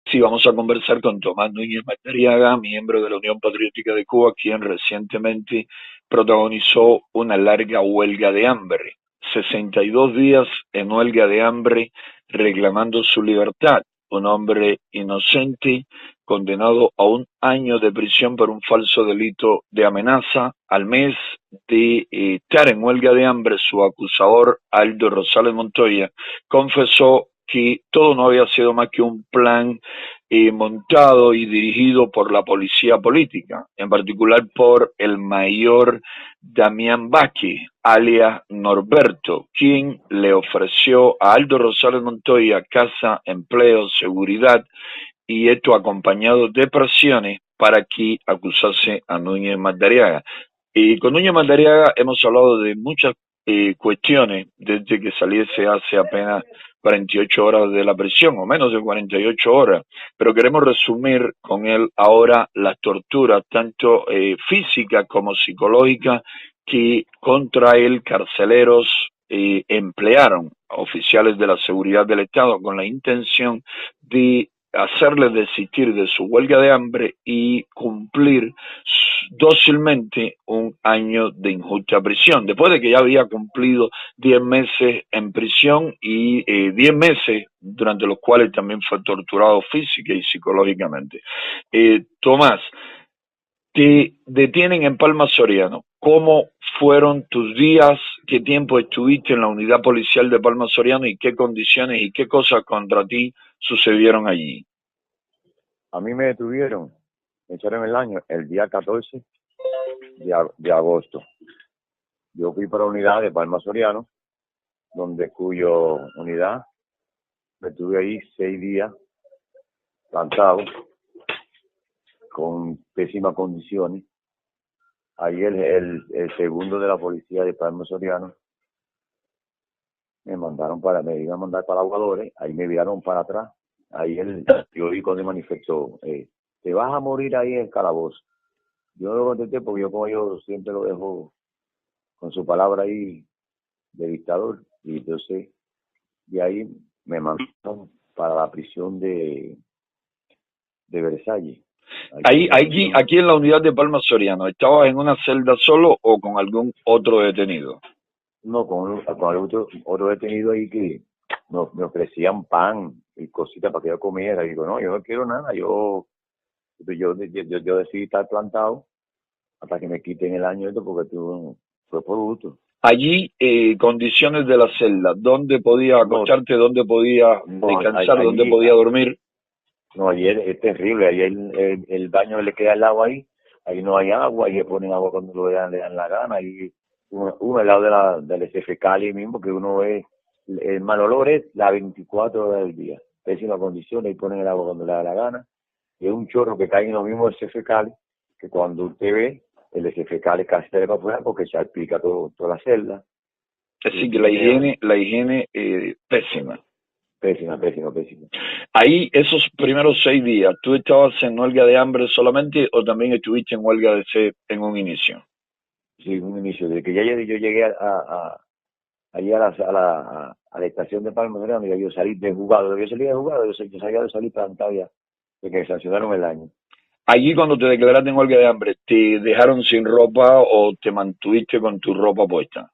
Sí, vamos a conversar con Tomás Núñez Madariaga, miembro de la Unión Patriótica de Cuba, quien recientemente protagonizó una larga huelga de hambre. 62 días en huelga de hambre reclamando su libertad. Un hombre inocente condenado a 1 año de prisión por un falso delito de amenaza. Al mes de estar en huelga de hambre, su acusador, Aldo Rosales Montoya, confesó que todo no había sido más que un plan montado y dirigido por la policía política, en particular por el mayor Damián Baque, alias Norberto, quien le ofreció a Aldo Rosales Montoya casa, empleo, seguridad, y esto acompañado de presiones para que acusase a Núñez Madariaga. Y con Núñez Madariaga hemos hablado de muchas cuestiones desde que saliese hace apenas 48 horas de la prisión, o menos de 48 horas, pero queremos resumir con él ahora las torturas, tanto físicas como psicológicas, que contra él carceleros emplearon oficiales de la seguridad del Estado con la intención de hacerle desistir de su huelga de hambre y cumplir dócilmente 1 año de injusta prisión, después de que ya había cumplido 10 meses en prisión y 10 meses durante los cuales también fue torturado física y psicológicamente. Tomás, te detienen en Palma Soriano. ¿Cómo fueron tus días? ¿Qué tiempo estuviste en la unidad policial de Palma Soriano y qué condiciones y qué cosas contra ti sucedieron allí? A mí me detuvieron, me echaron el día 14 de agosto. Yo fui para la unidad de Palma Soriano, cuyo unidad me tuve ahí 6 días plantado, con pésimas condiciones. Ahí el segundo de la policía de Palma Soriano me iban a mandar para Aguadores, ahí me viraron para atrás. Ahí yo vi cuando manifestó, te vas a morir ahí en el calabozo. Yo no lo contesté porque yo, como yo siempre lo dejo con su palabra ahí de dictador, y entonces de ahí me mandaron para la prisión de Versalles. Aquí en la unidad de Palma Soriano, ¿estabas en una celda solo o con algún otro detenido? No, con otro detenido ahí que me ofrecían pan y cositas para que yo comiera. Y digo, no, yo no quiero nada, yo decidí estar plantado hasta que me quiten el año esto, porque fue por gusto. Allí, condiciones de la celda, ¿dónde podía No, acostarte, dónde podía no, descansar, dónde allí, podía dormir? no, allí es terrible. Ahí el baño le queda al lado ahí no hay agua, y le ponen agua cuando le dan la gana. Y uno al lado del SF Cali mismo, que uno ve, el mal olor es las 24 horas del día. Pésima condición, ahí ponen el agua cuando le da la gana. Y es un chorro que cae en lo mismo del SF Cali, que cuando usted ve, el SF Cali casi se le va afuera porque se salpica toda la celda. Así que la higiene pésima. Pésima, pésima, pésima. Ahí, esos primeros 6 días, ¿tú estabas en huelga de hambre solamente o también estuviste en huelga de sed en un inicio? Sí, un inicio. Desde que ya yo llegué allí a la estación de Palma Grande, ya yo salí de jugado. Yo salí de jugado, yo salía de salir plantado ya, de que me sancionaron el año. Allí cuando te declaraste en huelga de hambre, ¿te dejaron sin ropa o te mantuviste con tu ropa puesta?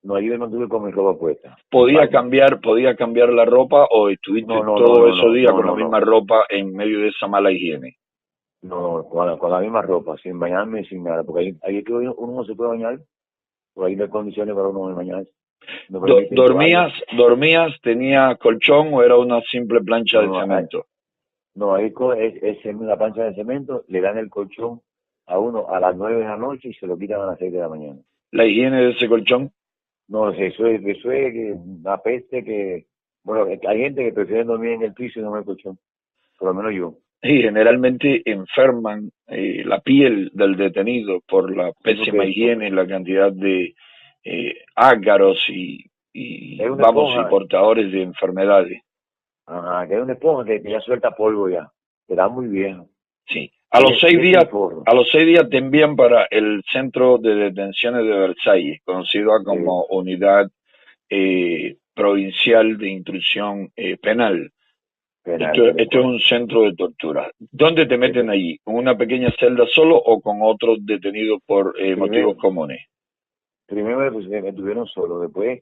No, allí me mantuve con mi ropa puesta. ¿Podías cambiar la ropa o No, estuviste no, no, todos no, esos no, días no, con la no, misma no. ropa en medio de esa mala higiene? No, con la misma ropa, sin bañarme, sin nada, porque ahí es que uno no se puede bañar, por ahí no hay condiciones para uno bañarse, no permiten toalla. ¿Dormías, tenías colchón o era una simple plancha No, de cemento? no, ahí es la plancha de cemento, le dan el colchón a uno a las 9 de la noche y se lo quitan a las 6 de la mañana. ¿La higiene de ese colchón? No, eso es que una peste que, bueno, hay gente que prefiere dormir en el piso y no en el colchón, por lo menos yo. Y generalmente enferman la piel del detenido por la Sí, pésima porque higiene, la cantidad de ácaros es una vamos, y esponja, portadores de enfermedades. ajá, que es una esponja que ya suelta polvo ya, que da muy viejo. Sí. A los seis Tiene días, forro. a los 6 días te envían para el centro de detenciones de Versalles, conocido Sí, como Unidad Provincial de Instrucción Penal. penal que le Esto es ponen. un centro de tortura. ¿Dónde te meten Ese- allí? ¿En una pequeña celda solo o con otros detenidos por motivos primero, comunes? primero me tuvieron solo, después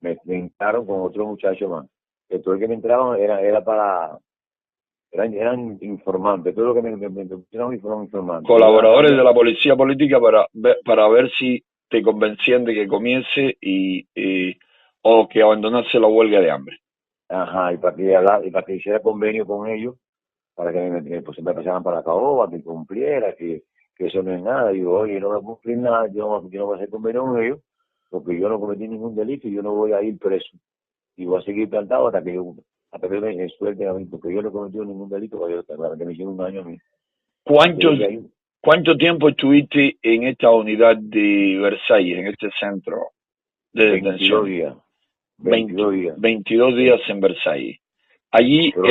me entraron con otro muchacho más. Que todo el que me entraban era para, eran informantes, todo lo que me pusieron fueron informantes. Yo era Colaboradores de también, la policía política para ver si te convencían de que comience o que abandonase la huelga de hambre. ajá, y para que hiciera convenio con ellos, para que pues, me pasaran para la caoba, que cumpliera, que eso no es nada. Digo, oye, no voy a cumplir nada, yo no voy a hacer convenio con ellos, porque yo no cometí ningún delito y yo no voy a ir preso. Y voy a seguir plantado hasta que me suelten a mí, porque yo no he cometido ningún delito para que me hicieron un daño a mí. ¿Cuántos, Entonces, de ahí, ¿Cuánto tiempo estuviste en esta unidad de Versalles, en este centro de 22 detención? días, 20 22 días. 22 días en Versalles. Allí Pero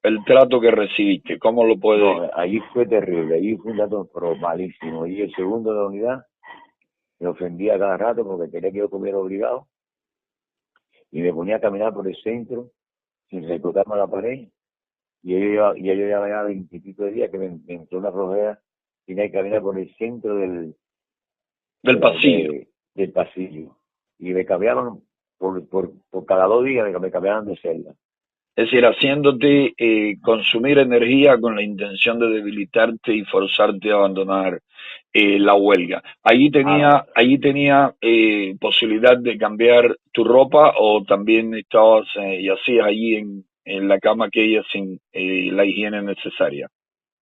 el trato que recibiste, ¿cómo lo puede? no, allí fue terrible, allí fue un dato pero malísimo. Y el segundo de la unidad me ofendía cada rato porque quería que yo comiera obligado y me ponía a caminar por el centro sin reclutarme a la pared. Y yo ya 20 y pico de días que me entró una flojera, tenía que caminar por el centro Del pasillo? del pasillo. Y me cambiaban por cada 2 días, me cambiaban de celda. Es decir, haciéndote consumir energía con la intención de debilitarte y forzarte a abandonar la huelga. Ah, Allí tenía posibilidad de cambiar tu ropa o también estabas y hacías allí en la cama aquella sin la higiene necesaria.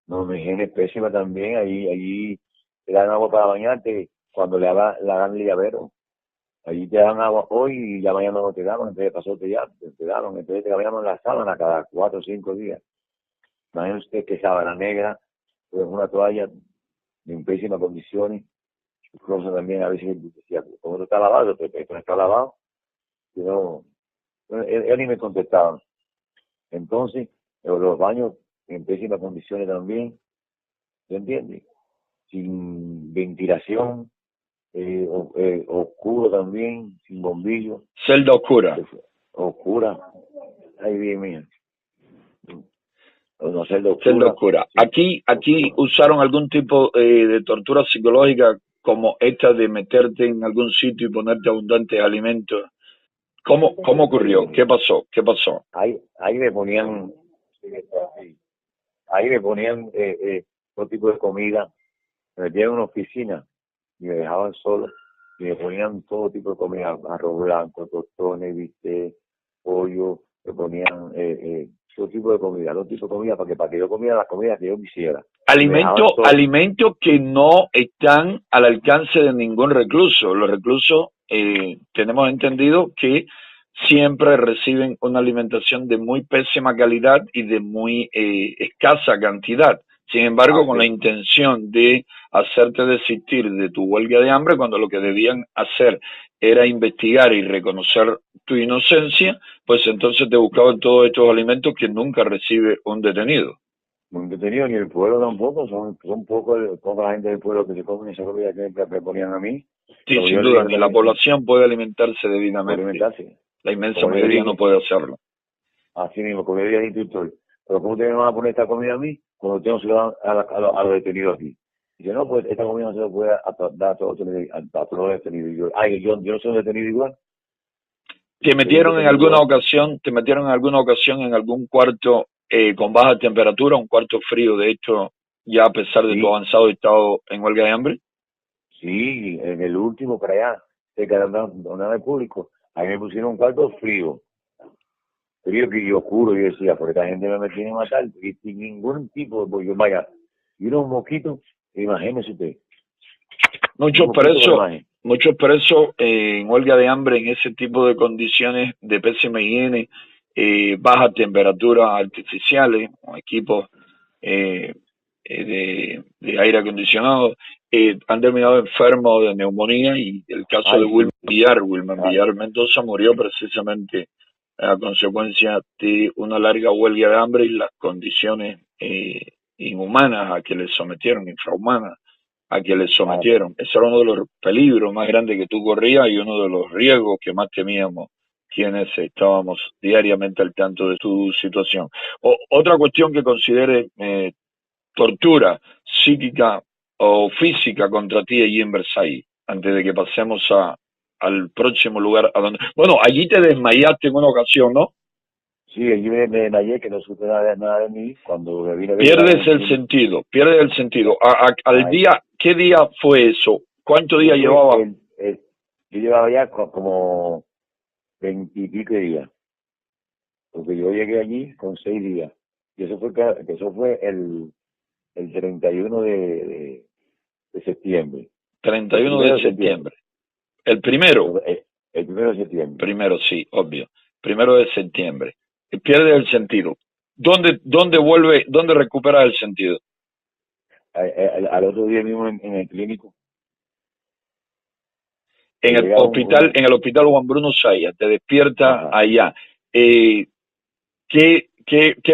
no, mi higiene es pésima también. Allí te dan agua para bañarte cuando le hagan llavero. Allí te dan agua hoy y ya mañana no te daban, entonces pasó te daban, entonces te cambiaban la sábana cada 4 o 5 días. Imagínate usted que sábana negra, pues una toalla en pésimas condiciones, sus cosas también a veces decía, ¿cómo no está lavado? Pues esto no está lavado, y no, él ni me contestaban. Entonces, los baños en pésimas condiciones también, ¿se entiende? Sin ventilación, oscuro también, sin bombillo, Celda oscura. oscura, ay bien mío, no celda Celda oscura, oscura. sí, Aquí oscura. usaron algún tipo de tortura psicológica como esta de meterte en algún sitio y ponerte abundantes alimentos. ¿Cómo ocurrió? ¿Qué Eh, pasó? ¿Qué pasó? ahí me ponían, ahí me ponían todo tipo de comida, me metían en una oficina y me dejaban solo y me ponían todo tipo de comida, arroz blanco, tostones, bistec, pollo, me ponían todo tipo de comida, todo tipo de comida para que yo comiera las comidas que yo quisiera. Y me dejaban solo. Alimentos que no están al alcance de ningún recluso. Los reclusos tenemos entendido que siempre reciben una alimentación de muy pésima calidad y de muy escasa cantidad. Sin embargo, con la Hace, intención de hacerte desistir de tu huelga de hambre, cuando lo que debían hacer era investigar y reconocer tu inocencia, pues entonces te buscaban todos estos alimentos que nunca recibe un detenido. muy entretenido, ni el pueblo tampoco, son poca la gente del pueblo que se come esa comida que me ponían a mí. Sí, Como sin yo le duda, dije ni la también, población puede alimentarse por debidamente. alimentarse. La inmensa Como yo le mayoría no dije, puede hacerlo. así mismo, como yo le dije al instructor, pero ¿cómo ustedes me van a poner esta comida a mí cuando ustedes no se lo dan a los detenidos aquí? Dice, no, pues esta comida no se lo puede dar a todos los detenidos. Y yo no soy un detenido igual, soy un detenido igual. Te metieron en alguna ocasión en algún cuarto con baja temperatura, un cuarto frío, de hecho, ya a pesar de tu Sí, avanzado estado en huelga de hambre? sí, en el último, para allá, cerca de una público, ahí me pusieron un cuarto frío, frío que yo oscuro, yo decía, por esta gente me tiene que matar, y sin ningún tipo de, pues yo vaya, y unos mosquitos, imagínese usted, unos Muchos mosquitos por presos, imagen. muchos presos en huelga de hambre en ese tipo de condiciones de pésima higiene, bajas temperaturas artificiales, o equipos eh, de aire acondicionado, han terminado enfermos de neumonía y el caso de Ay, sí, Wilmer ah, Villar Mendoza murió precisamente a consecuencia de una larga huelga de hambre y las condiciones inhumanas a que le sometieron, infrahumanas a que le ah, sometieron. Ese era uno de los peligros más grandes que tú corrías y uno de los riesgos que más temíamos quienes estábamos diariamente al tanto de tu situación. Otra cuestión que considere tortura psíquica o física contra ti allí en Versailles, antes de que pasemos al próximo lugar a donde... Bueno, allí te desmayaste en una ocasión, ¿no? Sí, allí me desmayé, que no supe nada de mí. Cuando me vine a ver, Pierdes el sentido, pierdes el sentido. Al ay, día, ¿qué día fue eso? ¿Cuántos eso días fue llevaba? yo llevaba ya como 20 y pico de días, porque yo llegué allí con 6 días. Y eso fue el 31 de septiembre. El 31 primero de de septiembre. septiembre. El primero, El 1 de septiembre. primero sí, obvio. Primero de septiembre. Pierde el sentido. ¿Dónde recupera el sentido? Al otro día mismo en el clínico. Que En el llega hospital, en el hospital Juan Bruno Zaya, te despierta ajá, allá. ¿Qué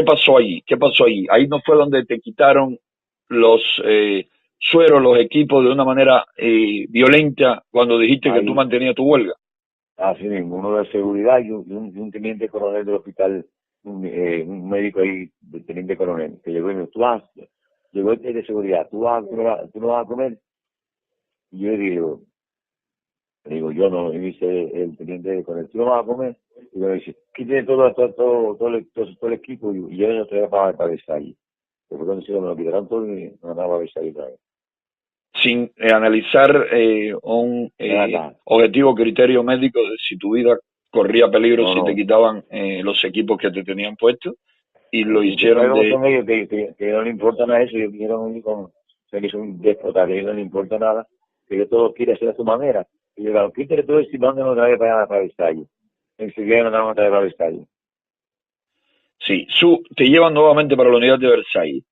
pasó allí? ¿Qué pasó allí? Ahí no fue donde te quitaron los sueros, los equipos de una manera violenta cuando dijiste que tú ahí, mantenías tu huelga. así mismo, uno de seguridad y un teniente coronel del hospital, un médico ahí, el teniente coronel, que llegó y me dijo, llegó el de seguridad, tú no vas a comer. Y yo le digo, yo no, y dice el teniente coronel, tú no vas a comer. Y me dice, ¿qué tiene todo el equipo? Y yo no estoy para Versailles. Después cuando se me lo quitaron todo y me mandaba a Versailles otra vez. Sin analizar un Nada, objetivo criterio médico de si tu vida corría peligro no, si te no. quitaban los equipos que te tenían puestos y lo Y tú sabes hicieron cómo de... son ellos, que no le importa nada eso, ellos quieren ir con, que son déspotas, que a ellos no le importa nada, que ellos todo quieren hacer a su manera. Y yo digo, quítale todo esto y mándenlo otra vez para Versalles. Enseguida nos vamos otra vez para Versalles. Sí, te llevan nuevamente para la unidad de Versailles.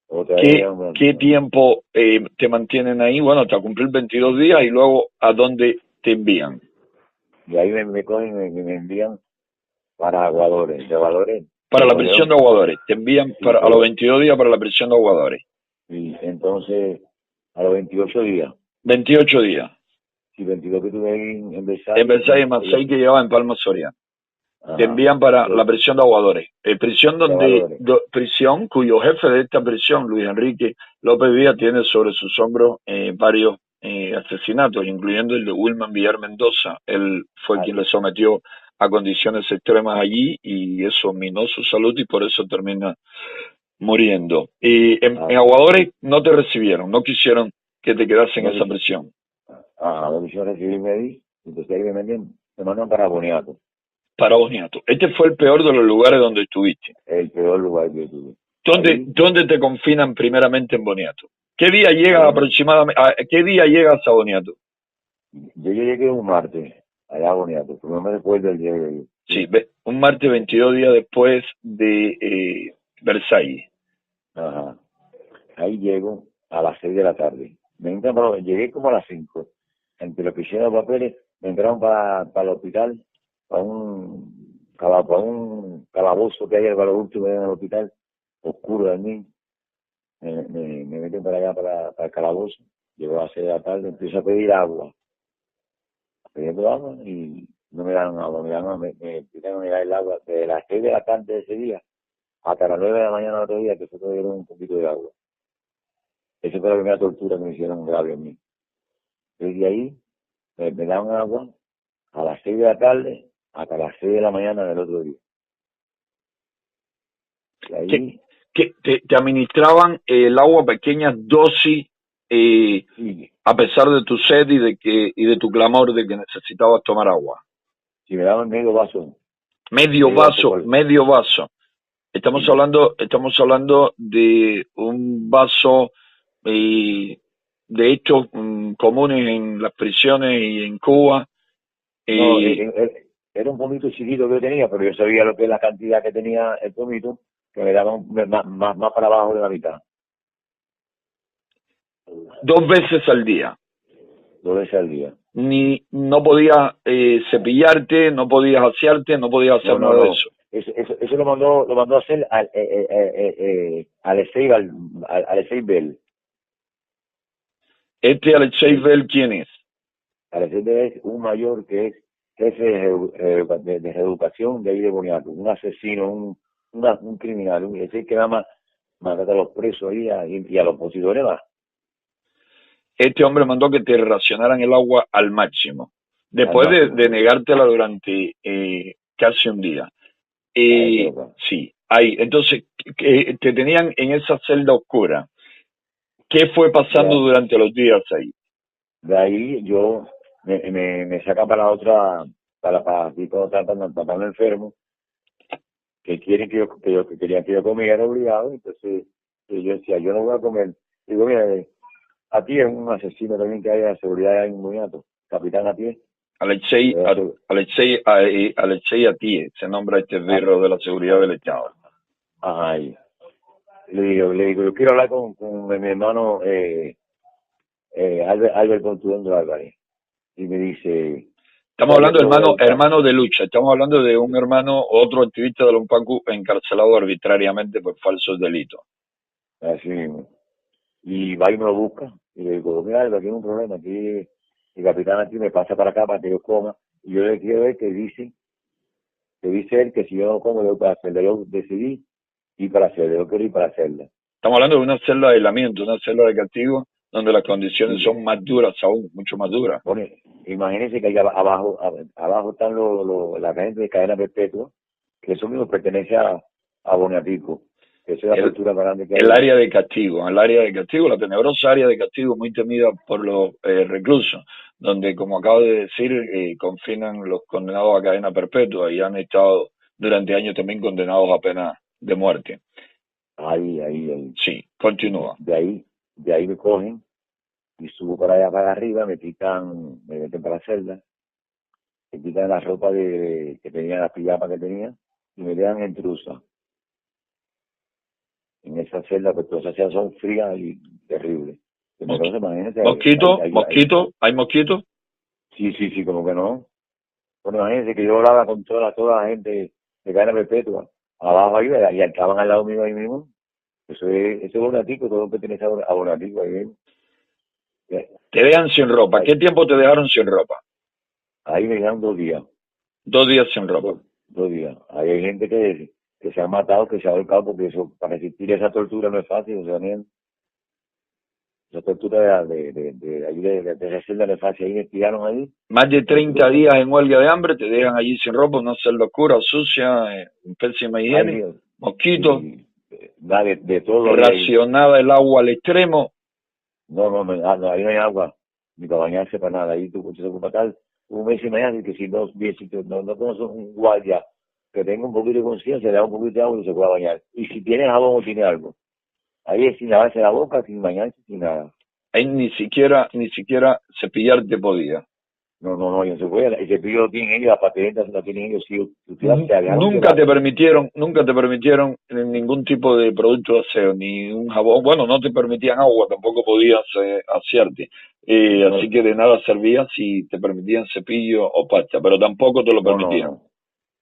Otra vez, ¿Qué tiempo te mantienen ahí? Bueno, hasta cumplir 22 días y luego ¿a dónde te envían? y ahí me cogen y me envían para Aguadores. De Aguadores Para me la prisión de cogieron, Aguadores. Te envían sí, a los 22 días para la prisión de Aguadores. y entonces a los 28 días, 28 días. si 22 que tuve ahí en En Versalles, Versailles más 6 que llevaba en Palma Soria. Te ajá, envían para la de prisión de Aguadores. Prisión Aguadores, prisión cuyo jefe de esta prisión, Luis Enrique López Díaz, tiene sobre sus hombros varios asesinatos, incluyendo el de Wilman Villar Mendoza. Él fue ah, quien le sometió a condiciones extremas allí y eso minó su salud y por eso termina muriendo. Y en ah, Aguadores no te recibieron, no quisieron que te quedas en no esa dice, prisión. la misión recibirme ahí, entonces ahí me mandan para Boniato, Para Boniato. Este fue el peor de los lugares donde estuviste. el peor lugar que tuve. ¿Dónde, Ahí, dónde te confinan primeramente en Boniato? ¿Qué día llegas ahí aproximadamente? ¿Qué día llegas a Boniato? yo llegué un martes allá a Boniato, pero no me recuerdo el día de Sí, sí, un martes 22 días después de Versailles. ajá. Ahí llego a las 6 de la tarde. Llegué como a las 5. Entre los que hicieron los papeles, me entraron para el hospital, para un calabozo que hay para lo último en el hospital, oscuro también. Me meten para allá, para el calabozo. Llego a las 6 de la tarde, empiezo a pedir agua. Pidiendo agua y no me dan agua, me empiezan a negar el agua desde las 6 de la tarde de ese día hasta las 9 de la mañana del otro día, que fue que me dieron un poquito de agua. Esa fue la primera tortura que me hicieron grave a mí. Desde ahí me daban agua a las 6 de la tarde hasta las 6 de la mañana del otro día. Y Que, ahí, te administraban el agua a pequeñas dosis sí, a pesar de tu sed y de tu clamor de que necesitabas tomar agua. si me daban Medio medio vaso vaso, por, medio vaso. sí, Estamos hablando de un vaso de estos comunes en las prisiones y en Cuba. no, eh, era un pomito chiquito que yo tenía, pero yo sabía lo que es la cantidad que tenía el pomito, que me daban más para abajo de la mitad, 2 veces al día. 2 veces al día. No podías cepillarte, no podías asearte, no podías hacer No, no, nada de no. eso. Eso lo mandó a hacer Alexei Bell. Alexei El, Bell, ¿quién es? Alexei Bell es un mayor que es jefe de reeducación de ahí de Boniato, un asesino, un criminal, ese que nada más mata a los presos ahí y a los opositores más. Este hombre mandó que te racionaran el agua al máximo, después de negártela durante casi un día. Sí, ahí. Entonces, te tenían en esa celda oscura. ¿Qué fue pasando durante los días ahí? De ahí yo me sacan para la otra, para aquí cuando están enfermo, que quieren que querían que yo comiera obligado, entonces yo decía, yo no voy a comer. Digo, mira, aquí es un asesino también que hay de seguridad en Muniato, capitán a pie. Alexei Atié, se nombra este birro de la seguridad del Estado. Ajá, le digo, yo quiero hablar con mi hermano Albert Contuendo Álvarez. Y me dice... Estamos hablando de hermano de lucha, estamos hablando de un hermano, otro activista de Lompacu encarcelado arbitrariamente por falsos delitos. Así mismo. Y va y me lo busca. Y le digo, mira, aquí hay un problema, aquí el capitán aquí me pasa para acá para que yo coma. Y yo le quiero ver que dice él que si yo no como, yo para hacerla. Yo decidí ir para hacerla, yo quiero ir para hacerla. Estamos hablando de una celda de aislamiento, una celda de castigo, donde las condiciones son más duras aún, mucho más duras. Bueno, imagínense que ahí abajo están la gente de cadena perpetua, que eso mismo pertenece a Boniatico. Esa es la cultura más grande que hay. El área de castigo, la tenebrosa área de castigo muy temida por los reclusos, donde, como acabo de decir, confinan los condenados a cadena perpetua y han estado durante años también condenados a pena de muerte. Ahí. Sí, continúa. De ahí me cogen y subo para allá para arriba, me meten para la celda, me quitan la ropa que tenía, la pijama que tenía, y me dejan en trusa. En esa celda, pues todas esas celdas son frías y terribles. ¿Mosquito? ¿Hay mosquitos? Sí, como que no. Bueno, imagínense que yo hablaba con toda la gente de cadena perpetua, abajo ahí, y estaban al lado mío ahí mismo. Eso es Bonatico, todo pertenece a Bonatico ahí mismo. Te dejan sin ropa. ¿Qué tiempo te dejaron sin ropa? Ahí me dejaron 2 días. 2 días sin ropa. 2 días. Ahí hay gente que se ha matado, que se ha ahorcado, porque eso, para resistir esa tortura no es fácil, o sea, esa tortura de esa celda no es fácil. Ahí me tiraron ahí. Más de 30 días en huelga de hambre, te dejan allí sin ropa, una celda oscura, sucia, pésima higiene, mosquitos, de todo. racionada el agua al extremo. No, ahí no hay agua, ni para bañarse para nada. Ahí tú te ocupas tal, un mes y medio, y que si no conoces un guardia que tenga un poquito de conciencia, le da un poquito de agua y se pueda bañar. Y si tiene jabón o tiene algo, ahí es sin lavarse la boca, sin bañarse, sin nada. Ahí ni siquiera cepillarte podía. No, no se puede. El cepillo lo tienen ellos, la patente la tienen ellos. Si nunca te permitieron ningún tipo de producto de aseo, ni un jabón. Bueno, no te permitían agua, tampoco podías asearte. Así que de nada servía si te permitían cepillo o pasta, pero tampoco te lo permitían.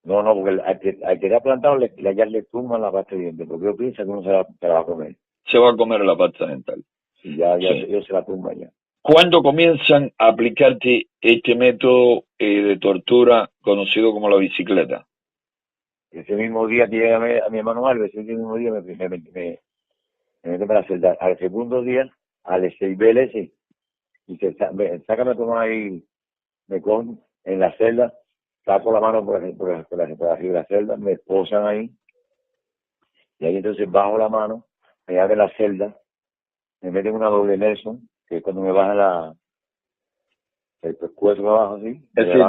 No, porque al que le ha plantado ya le tumban la pasta de dientes, porque yo pienso que uno se la va a comer. Se va a comer la pasta dental. Y ya ellos se la tumban ya. ¿Cuándo comienzan a aplicarte este método de tortura conocido como la bicicleta? Ese mismo día que llega a mi hermano Álvarez, ese mismo día me meten para la celda. Al segundo día, al 6BLS, y sácame a tomar ahí, me cogen en la celda, saco la mano por arriba de la celda, me esposan ahí, y ahí entonces bajo la mano, me abren la celda, me meten una doble Nelson, que es cuando me baja el pescuezo abajo así. Es decir,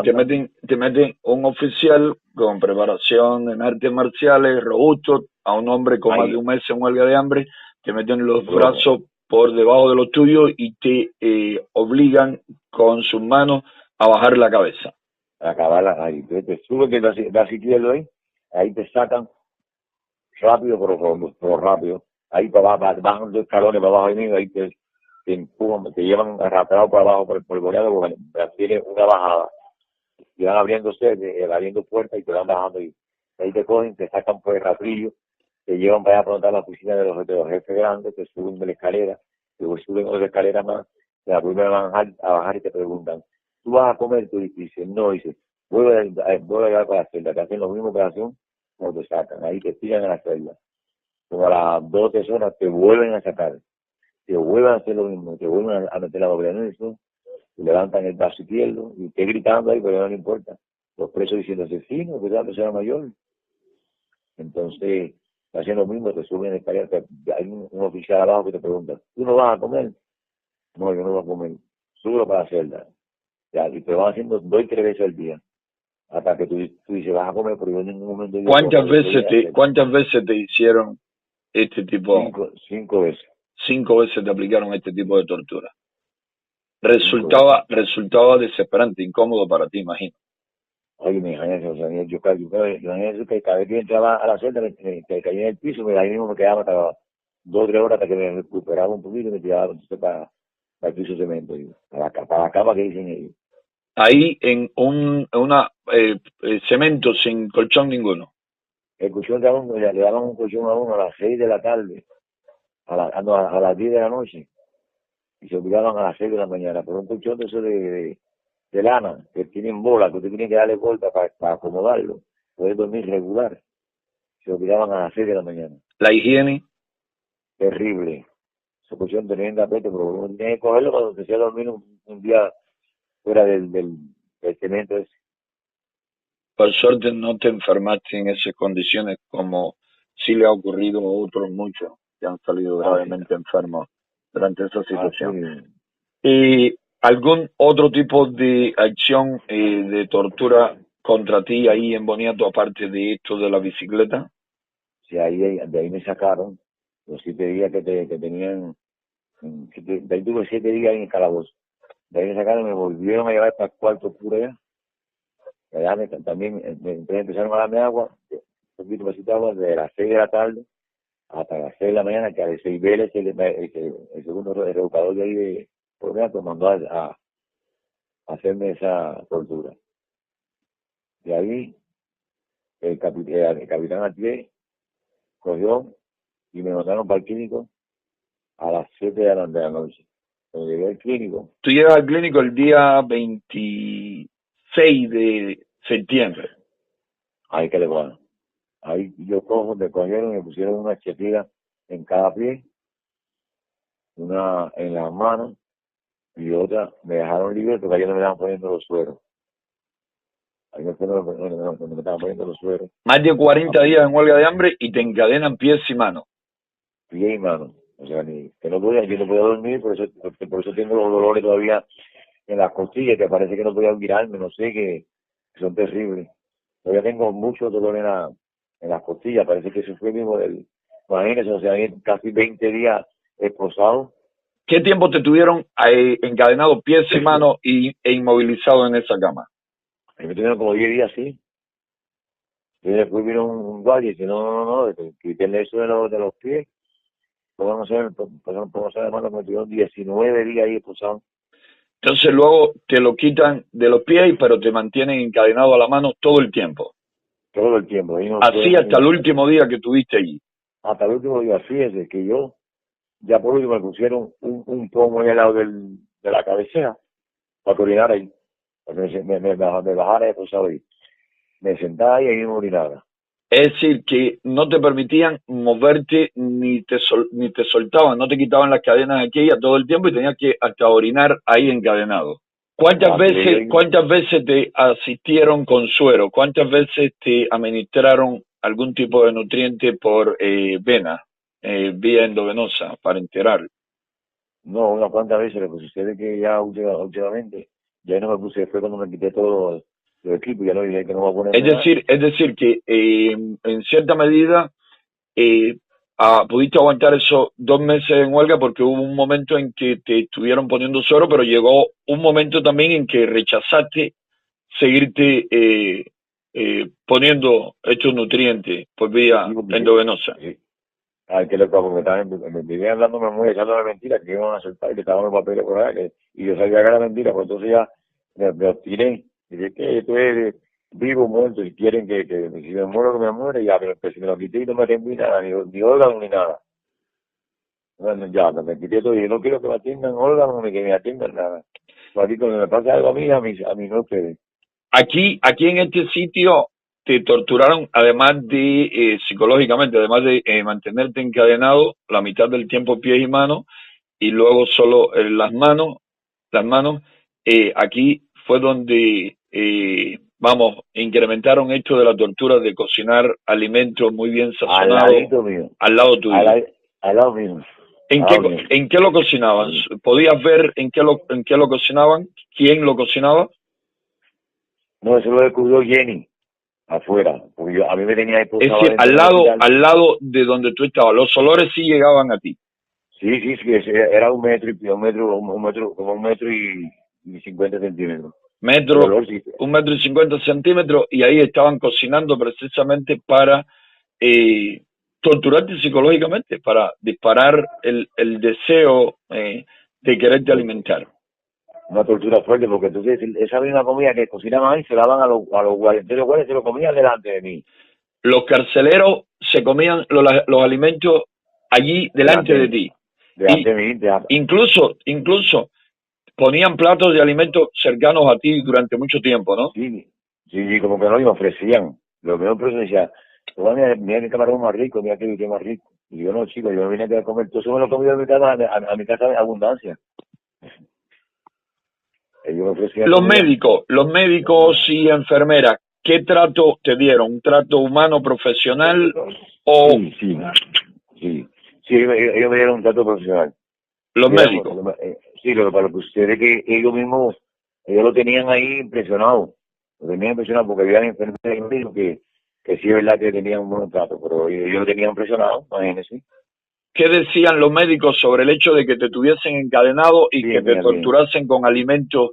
te meten un oficial con preparación en artes marciales, robusto, a un hombre con más de un mes en huelga de hambre, te meten los brazos por debajo de los tuyos y te obligan con sus manos a bajar la cabeza. A acabarla ahí. Te sube que das izquierdo ahí te sacan rápido, pero rápido. Ahí para abajo, bajan 2 escalones para abajo ahí te empujan, te llevan arrastrado para abajo por el boleado, porque tiene una bajada. Y van abriendo puertas y te van bajando. Y ahí te cogen, te sacan por el rastrillo, te llevan para allá a la oficina de los jefes grandes, te suben de la escalera, te suben otra escalera más, te la vuelven a bajar y te preguntan, ¿tú vas a comer? Tú dices, no, dice, vuelve a llegar para la celda, te hacen lo mismo que hacen cuando te sacan, ahí te tiran a la celda. Como a las 2 o 3 horas te vuelven a sacar, te vuelven a hacer lo mismo, te vuelven a meter la doble en eso, te levantan el brazo izquierdo y te gritando ahí, pero no le importa. Los presos diciendo asesino, que es la persona mayor. Entonces, hacen lo mismo, te suben el escalera, hay un oficial abajo que te pregunta, ¿tú no vas a comer? No, yo no voy a comer, súbelo para la celda. Ya, y te van haciendo 2 y 3 veces al día. Hasta que tú dices, vas a comer, pero yo en ningún momento digo, ¿Cuántas veces te hicieron este tipo? 5 veces. 5 veces te aplicaron este tipo de tortura. 5 veces. Resultaba desesperante, incómodo para ti, imagino. Oye, me imagínate, o sea, yo que cada vez que entraba a la celda, me caía en el piso, ahí mismo me quedaba hasta 2 o 3 horas hasta que me recuperaba un poquito y me tiraba entonces para el piso de cemento, para la cama que dicen ellos. Ahí en una cemento sin colchón ninguno. El colchón de uno, le daban un colchón a uno a las 6 de la tarde, a las 10 de la noche, y se olvidaban a las 6 de la mañana, por un colchón de eso de lana, que tienen bola, que usted tiene que darle vuelta para acomodarlo, poder dormir regular. Se olvidaban a las 6 de la mañana. La higiene. Terrible. Esa cuestión tremenda, pero uno tiene que cogerlo cuando se sea dormir un día fuera del cemento ese. Por suerte no te enfermaste en esas condiciones como sí le ha ocurrido a otros muchos que han salido gravemente enfermos durante esa situación. ¿Y algún otro tipo de acción de tortura contra ti ahí en Boniato, aparte de esto de la bicicleta? Sí, de ahí me sacaron los 7 días que tenían, de ahí tuve 7 días en el calabozo. De ahí me sacaron, me volvieron a llevar para el cuarto oscuro allá. Allá también empezaron a darme agua, un poquito de agua, desde las 6 de la tarde hasta las 6 de la mañana, que a las 6 Vélez, el segundo reeducador de ahí de Boniato, mandó a hacerme esa tortura. De ahí, el capitán Atié cogió y me mandaron para el clínico a las 7 de la noche. Cuando llegué al clínico. Tú llegas al clínico el día 26 de septiembre. Ahí que le van. Ahí yo cojo, me cogieron y me pusieron una chetila en cada pie, una en las manos y otra me dejaron libre porque ahí no me estaban poniendo los sueros. Ahí no me estaban poniendo los sueros. Más de 40 días en huelga de hambre y te encadenan pies y manos. Pie y mano. O sea, que no podía, yo no podía dormir, por eso tengo los dolores todavía en las costillas, que parece que no podía mirarme, no sé, que son terribles. Todavía tengo mucho dolor en las costillas, parece que eso fue mismo imagínense, o sea, casi 20 días esposado. ¿Qué tiempo te tuvieron encadenado pies y manos e inmovilizado en esa cama? Me tuvieron como 10 días así. Y después vino un guardia y dice, no, quítenle eso de los pies. Podemos hacer de mano, me tuvieron 19 días ahí esposado. Entonces luego te lo quitan de los pies, pero te mantienen encadenado a la mano todo el tiempo. Todo el tiempo. Así hasta el último día que tuviste allí. Hasta el último día, fíjese que yo, ya por último me pusieron un pomo ahí al lado de la cabecera para orinar ahí. Para que me bajara esposado ahí. Me sentaba ahí y me orinaba. Es decir, que no te permitían moverte ni te soltaban, no te quitaban las cadenas aquellas todo el tiempo y tenías que hasta orinar ahí encadenado. ¿Cuántas veces te asistieron con suero? ¿Cuántas veces te administraron algún tipo de nutriente por vena, vía endovenosa, para enterar? No, unas cuantas veces, pero sucede que ya últimamente, ya no me puse, fue cuando me quité todo los equipos, ya no dije que no voy a poner nada. Es decir que en cierta medida pudiste aguantar esos 2 meses en huelga porque hubo un momento en que te estuvieron poniendo suero, pero llegó un momento también en que rechazaste seguirte poniendo estos nutrientes por vía endovenosa. Sí. Al que me vivían hablándome muy, echándome mentiras, que iban a soltar y que estaban los papeles por allá, y yo sabía que era mentira, pues entonces ya me obstiné. Y dije que esto es vivo, muerto, y quieren que si me muero, que me muere, ya, pero si me lo quité y no me rendí nada, ni órgano ni nada. Bueno, ya, me quité todo, y yo no quiero que me atiendan órganos ni que me atiendan nada. Aquí cuando me pasa algo a mí no ustedes. aquí en este sitio te torturaron, además de psicológicamente, además de mantenerte encadenado la mitad del tiempo pies y manos, y luego solo las manos, aquí fue donde, vamos, incrementaron esto de la tortura de cocinar alimentos muy bien Al sazonados ladito mío. al lado tuyo. Al lado mío. ¿En Al qué, lado mío. en qué lo cocinaban? ¿Podías ver en qué lo cocinaban? ¿Quién lo cocinaba? No, eso lo descubrió Jenny, afuera, porque a mí me tenía Es esposado decir, adentro del hospital. al lado de donde tú estabas, los olores sí llegaban a ti. Sí, sí, sí, era un metro, como 1,50 m. El Metro, olor sí. 1,50 m, y ahí estaban cocinando precisamente para torturarte psicológicamente, para disparar el deseo de quererte alimentar. Una tortura fuerte, porque entonces esa misma comida que cocinaban ahí se la daban a los guardias. Entonces los guardias se lo comían delante de mí. Los carceleros se comían los alimentos allí delante de ti. Delante Y de mí. incluso ponían platos de alimentos cercanos a ti durante mucho tiempo, ¿no? Sí, sí, como que no me ofrecían. Lo que me decía, mira qué camarón más rico, mira qué más rico. Y yo no, chico, yo no vine a comer, todo eso me lo he comido a mi casa en abundancia. Ellos me ofrecían comida. Los médicos y enfermeras, ¿qué trato te dieron? ¿Un trato humano, profesional o Sí, sí, sí. Sí, ellos me dieron un trato profesional. los Digamos, médicos? sí, para lo que sucede es que ellos mismos, ellos lo tenían ahí impresionado. Lo tenían impresionado porque había enfermeras y médicos que sí es verdad que tenían un buen trato, pero ellos lo tenían impresionado, imagínense. ¿Qué decían los médicos sobre el hecho de que te tuviesen encadenado y que Bien, te bien, bien. torturasen con alimentos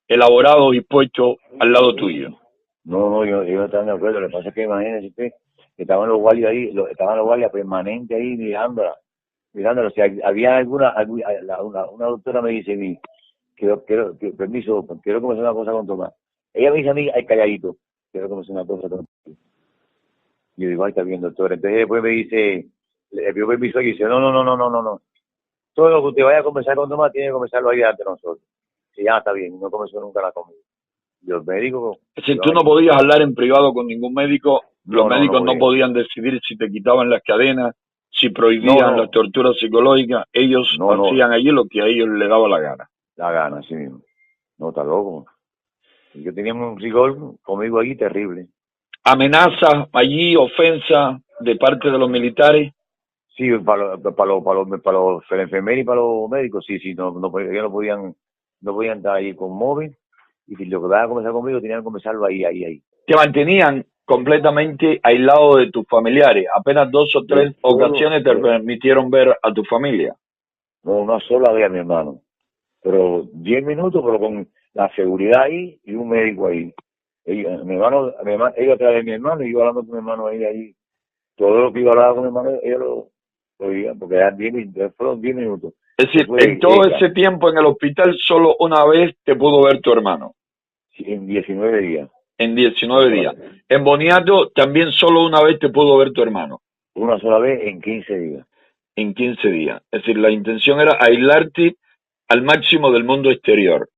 elaborados y puestos al lado tuyo? No, yo no estaba de acuerdo. Lo que pasa es que imagínense usted, que estaban los guardias ahí, estaban los guardias permanentes ahí mirándola. Si había una doctora me dice, permiso, quiero comer una cosa con Tomás. Ella me dice a mí, ay, calladito, quiero comer una cosa con Tomás. Y yo digo, ay, está bien, doctor. Entonces después me dice, le pidió permiso y dice, no. Todo lo que usted vaya a conversar con Tomás tiene que conversarlo ahí ante nosotros. Si ya está bien, no comenzó nunca la comida. Y los médicos, Es decir, yo tú no ahí, podías hablar en privado con ningún médico, los no médicos no podía. podían decidir si te quitaban las cadenas, si No, prohibían las no, torturas psicológicas, ellos no, hacían allí lo que a ellos les daba la gana. la gana, sí mismo. No, está loco. Y yo tenía un rigor conmigo ahí terrible. Amenazas allí, ofensas de parte de los militares. Sí, para los enfermeros y para los médicos, sí, ellos no podían estar ahí con móvil, y si lo que van a conversar conmigo tenían que conversarlo ahí. Te mantenían completamente aislado de tus familiares. Apenas 2 o 3 De todo, ocasiones te permitieron ver a tu familia. no, una sola vez a mi hermano, pero 10 minutos, pero con la seguridad ahí y un médico ahí. Ellos atrás de mi hermano y yo hablando con mi hermano ahí. Todo lo que yo hablaba con mi hermano, ellos lo oían, porque eran 10 minutos, fueron 10 minutos. Es decir, Después, en todo ese tiempo en el hospital solo una vez te pudo ver tu hermano, en 19 días. en 19 días. En Boniato también solo una vez te pudo ver tu hermano, Una sola vez en 15 días. en 15 días. Es decir, la intención era aislarte al máximo del mundo exterior.